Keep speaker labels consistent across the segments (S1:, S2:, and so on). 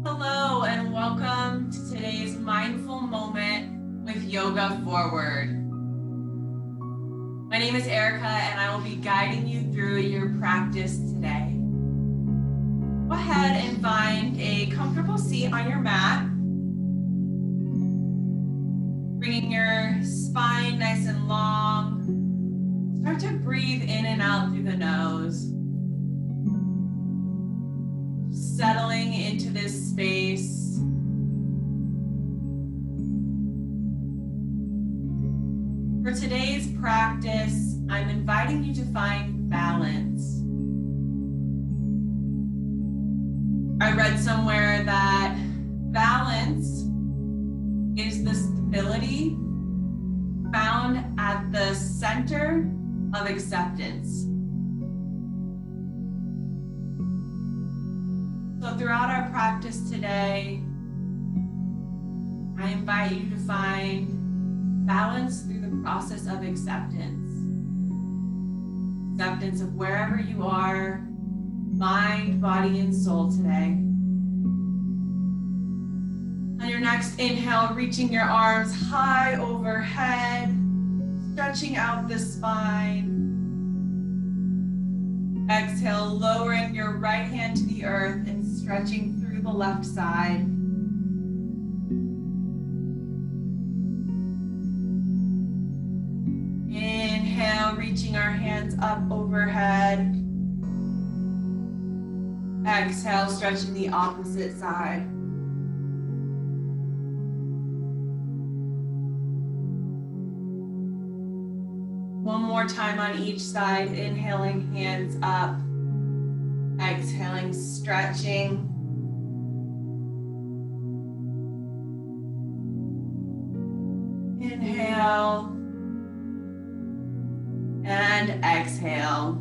S1: Hello and welcome to today's mindful moment with Yoga Forward. My name is Erica and I will be guiding you through your practice today. Go ahead and find a comfortable seat on your mat. Bringing your spine nice and long. Start to breathe in and out through the nose. Settling into this space. For today's practice, I'm inviting you to find balance. I read somewhere that balance is the stability found at the center of acceptance. So throughout our practice today, I invite you to find balance through the process of acceptance. Acceptance of wherever you are, mind, body, and soul today. On your next inhale, reaching your arms high overhead, stretching out the spine. Exhale, lowering your right hand to the earth and stretching through the left side. Inhale, reaching our hands up overhead. Exhale, stretching the opposite side. One more time on each side, inhaling, hands up. Exhaling, stretching. Inhale. And exhale.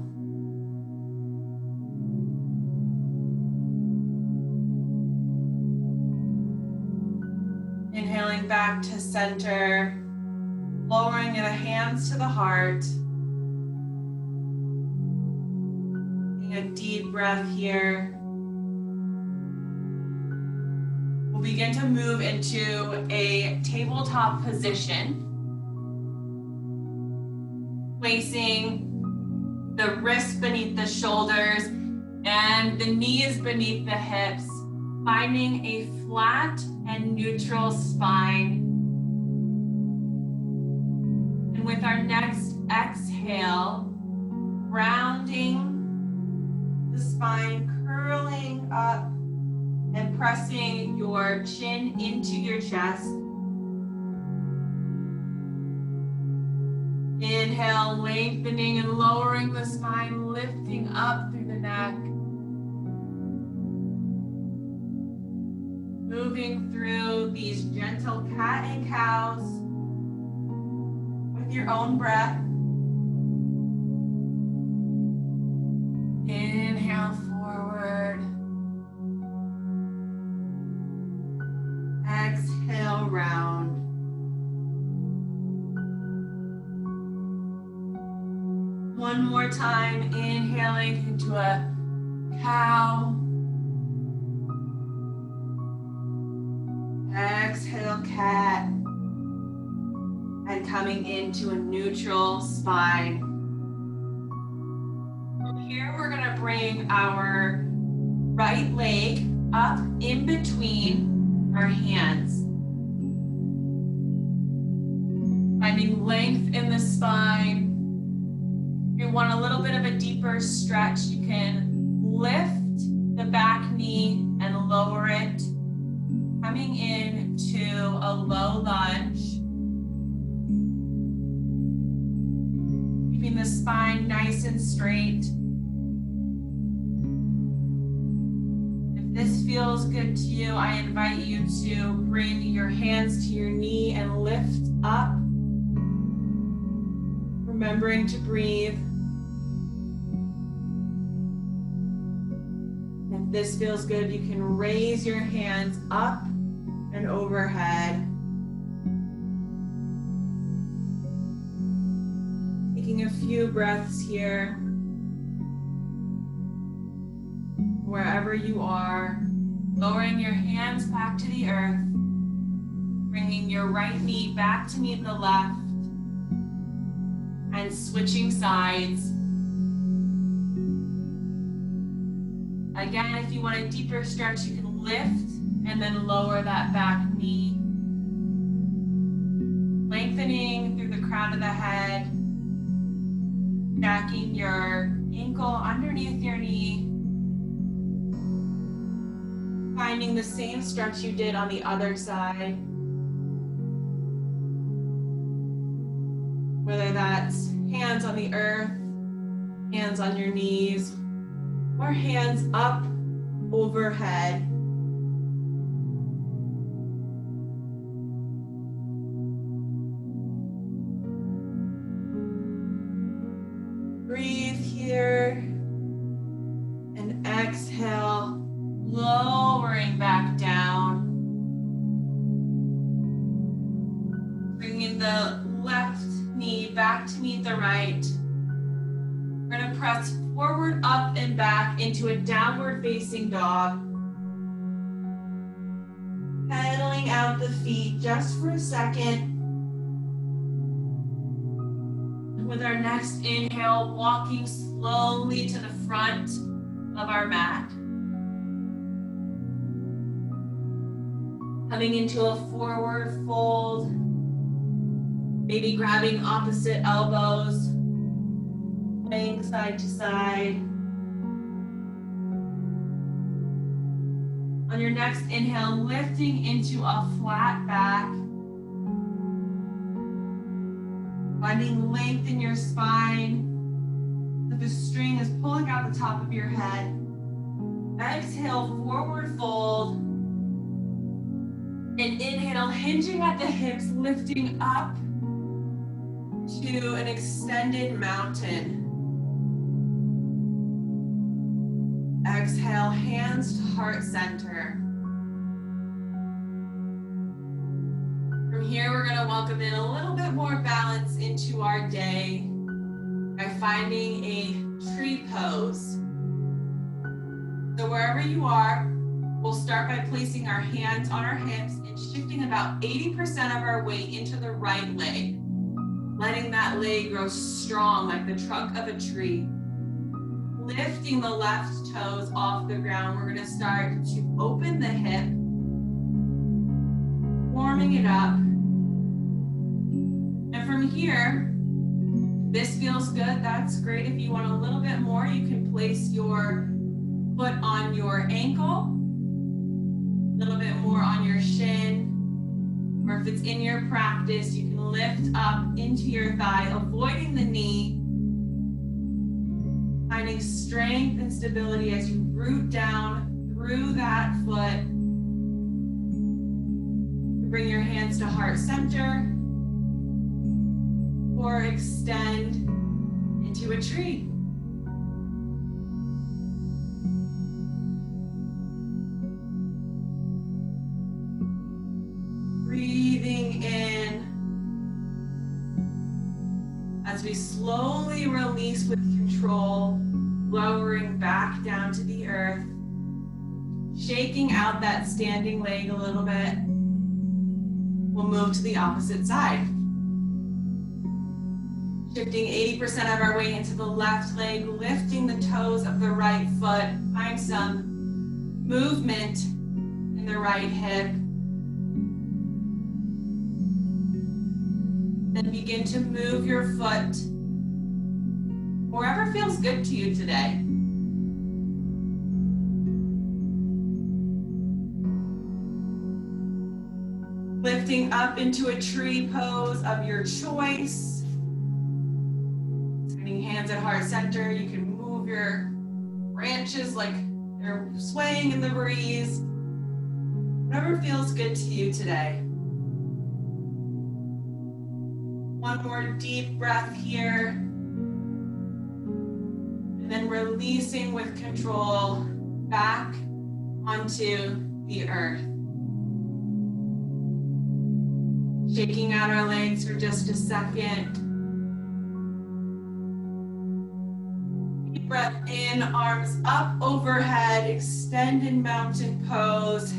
S1: Inhaling back to center. Lowering the hands to the heart. Taking a deep breath here. We'll begin to move into a tabletop position. Placing the wrists beneath the shoulders and the knees beneath the hips. Finding a flat and neutral spine. With our next exhale, rounding the spine, curling up and pressing your chin into your chest. Inhale, lengthening and lowering the spine, lifting up through the neck. Moving through these gentle cat and cows. Your own breath. Inhale forward. Exhale round. One more time, inhaling into a cow. Exhale, cat. And coming into a neutral spine. From here, we're gonna bring our right leg up in between our hands. Finding length in the spine. If you want a little bit of a deeper stretch, you can lift the back knee and lower it. Coming into a low lunge. Keeping the spine nice and straight. If this feels good to you, I invite you to bring your hands to your knee and lift up. Remembering to breathe. If this feels good, you can raise your hands up and overhead. Taking a few breaths here. wherever you are, lowering your hands back to the earth, bringing your right knee back to meet the left, and switching sides. Again, if you want a deeper stretch, you can lift and then lower that back knee. Lengthening through the crown of the head, stacking your ankle underneath your knee, finding the same stretch you did on the other side. Whether that's hands on the earth, hands on your knees, or hands up overhead. Breathe here and exhale, lowering back down. Bringing the left knee back to meet the right. We're going to press forward, up, and back into a downward facing dog. Pedaling out the feet just for a second. With our next inhale, walking slowly to the front of our mat. Coming into a forward fold. Maybe grabbing opposite elbows. Swaying side to side. On your next inhale, lifting into a flat back. Finding length in your spine. If the string is pulling out the top of your head. Exhale, forward fold. And inhale, hinging at the hips, lifting up to an extended mountain. Exhale, hands to heart center. From here, we're going to welcome in a little bit more balance into our day by finding a tree pose. So wherever you are, we'll start by placing our hands on our hips and shifting about 80% of our weight into the right leg, letting that leg grow strong like the trunk of a tree. Lifting the left toes off the ground, we're going to start to open the hip, warming it up. And from here, if this feels good, that's great. If you want a little bit more, you can place your foot on your ankle, a little bit more on your shin, or if it's in your practice, you can lift up into your thigh, avoiding the knee, finding strength and stability as you root down through that foot. Bring your hands to heart center or extend into a tree. Breathing in as we slowly release with control, lowering back down to the earth, shaking out that standing leg a little bit. We'll move to the opposite side. Shifting 80% of our weight into the left leg, lifting the toes of the right foot. Find some movement in the right hip. Then begin to move your foot wherever feels good to you today. Lifting up into a tree pose of your choice. Turning hands at heart center. You can move your branches like they're swaying in the breeze. Whatever feels good to you today. One more deep breath here. And then releasing with control back onto the earth. Shaking out our legs for just a second. Deep breath in, arms up overhead, extend in mountain pose,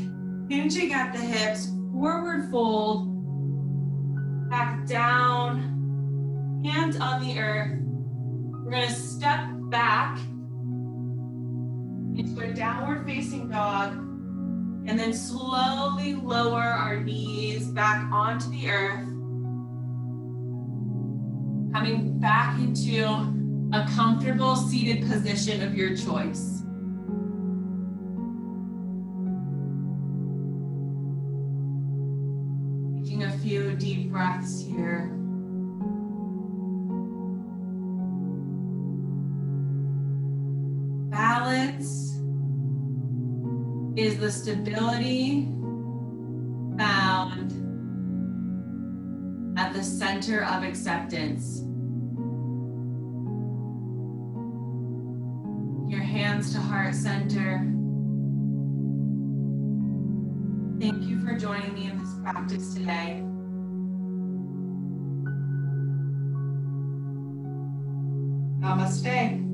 S1: hinging at the hips, forward fold, back down, hands on the earth. We're going to step back into a downward facing dog, and then slowly lower our knees back onto the earth, coming back into a comfortable seated position of your choice. Taking a few deep breaths here. Balance is the stability found at the center of acceptance. Your hands to heart center. Thank you for joining me in this practice today. Namaste.